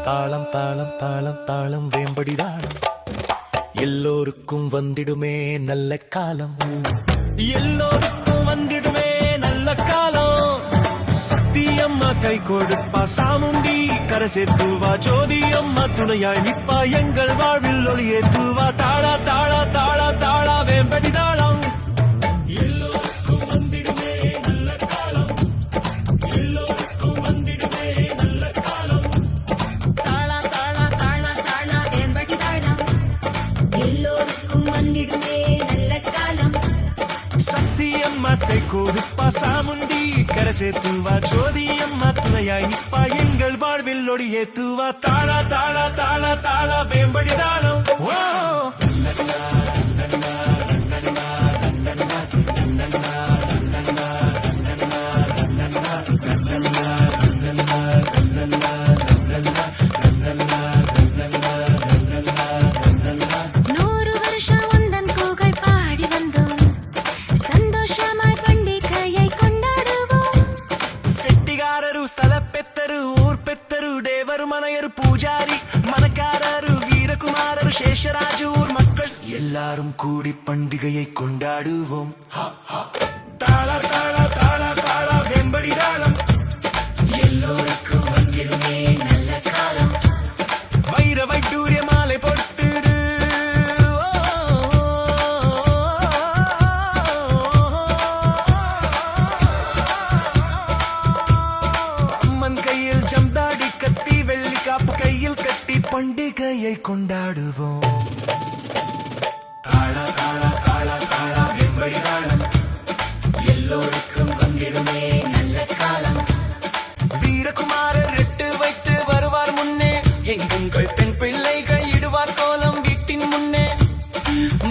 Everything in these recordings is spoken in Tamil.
தாளம் தாளம் தாளம் தாளம் வேம்படி தாளம் எல்லோருக்கும் வந்திடுமே நல்ல காலம், எல்லோருக்கும் வந்திடுமே நல்ல காலம். சத்தியம்மா கை கொடுப்பா சாமுண்டி கரை சேர்த்துவா, ஜோதி அம்மா துணையாய் நிப்பா எங்கள் வாழ்வில் ஒளியேத்துவா. தாளா தாளா தாளா தாளா வேம்படி தாளம் எல்லோருக்கும் வந்திடுமே நல்ல காலம், எல்லோருக்கும் வந்திடுமே நல்ல காலம். தாளா தாளா தாளா தாளா வேம்படி தாளம் எல்லோருக்கும் வந்திடுமே நல்ல காலம். சத்தியம்மா கை கொடுப்பா சாமுண்டி கரை சேர்த்துவா, ஜோதி அம்மா துணையாய் நிப்பா எங்கள் வாழ்வில் ஒளியேத்துவா. தாளா தாளா தாளா தாளா வேம்படி தாளம். பூஜாரி மனக்காரரு வீரகுமாரரு சேஷராஜு ஊர் மக்கள் எல்லாரும் கூடி பண்டிகையை கொண்டாடுவோம். தாளா தாளா தாளா தாளா வெம்படி தாளம் எல்லோருக்கும் வந்திடுமே நல்ல காலம். வைர வைடூரிய மாலை போட்டு அம்மன் கையில் ஜம்தாடி கத்தி வெள்ளி காப்பு கையில் கட்டி பண்டிகையை கொண்டாடுவோம். தாளா தாளா தாளா தாளா வெம்படி தாளம் எல்லோருக்கும் வந்திடுமே நல்ல காலம். வீரகுமாரர் எட்டு வைத்து வருவார் முன்னே, எங்குங்கள் பெண் பிள்ளைகள் இடுவார் கோலம் வீட்டின் முன்னே.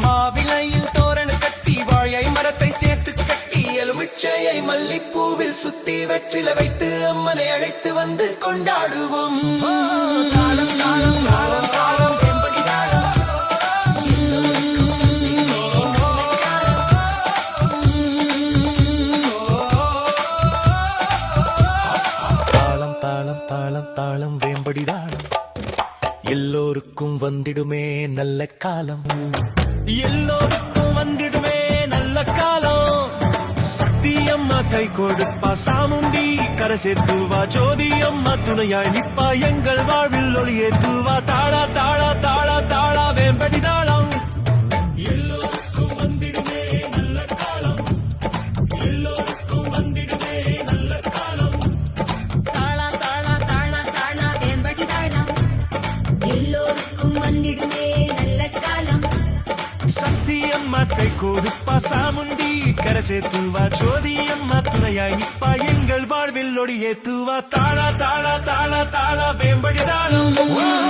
மாவிலையில் தோரண கட்டி வாழை மரத்தை சேர்த்து கட்டி எலுமிச்சையை மல்லிப்பூவில் சுத்தி வெற்றில வைத்து அம்மனை அழைத்து வந்து கொண்டாடுவோம். தாளம் தாளம் தாளம் தாளம் வெம்படி தாளம் தாளம் தாளம் தாளம் தாளம் வேம்படி தாளம் எல்லோருக்கும் வந்திடுமே நல்ல காலம், எல்லோருக்கும் வந்திடுமே நல்ல காலம். சத்தியம்மா கை கொடுப்பா சாமுண்டி கரை சேர்த்துவா, ஜோதி அம்மா துணையாய் நிப்பா எங்கள் வாழ்வில் ஒளியேத்துவா. தாளா தாளா தாளா தாளா வேம்படி தாளம் எல்லோருக்கும் வந்திடுமே நல்ல காலம், எல்லோருக்கும் வந்திடுமே நல்ல காலம். தாளா தாளா தாளா தாளா வேம்படி தாளம் எல்லோருக்கும் வந்திடுமே நல்ல காலம். சத்தியம்மா கை கொடுப்பா சாமுண்டி கரை சேர்த்துவா, ஜோதி அம்மா துணையாய் நிப்பா எங்கள் வாழ்வில் ஒளியேத்துவா. தாளா தாளா தாளா தாளா வேம்படி தாளம்.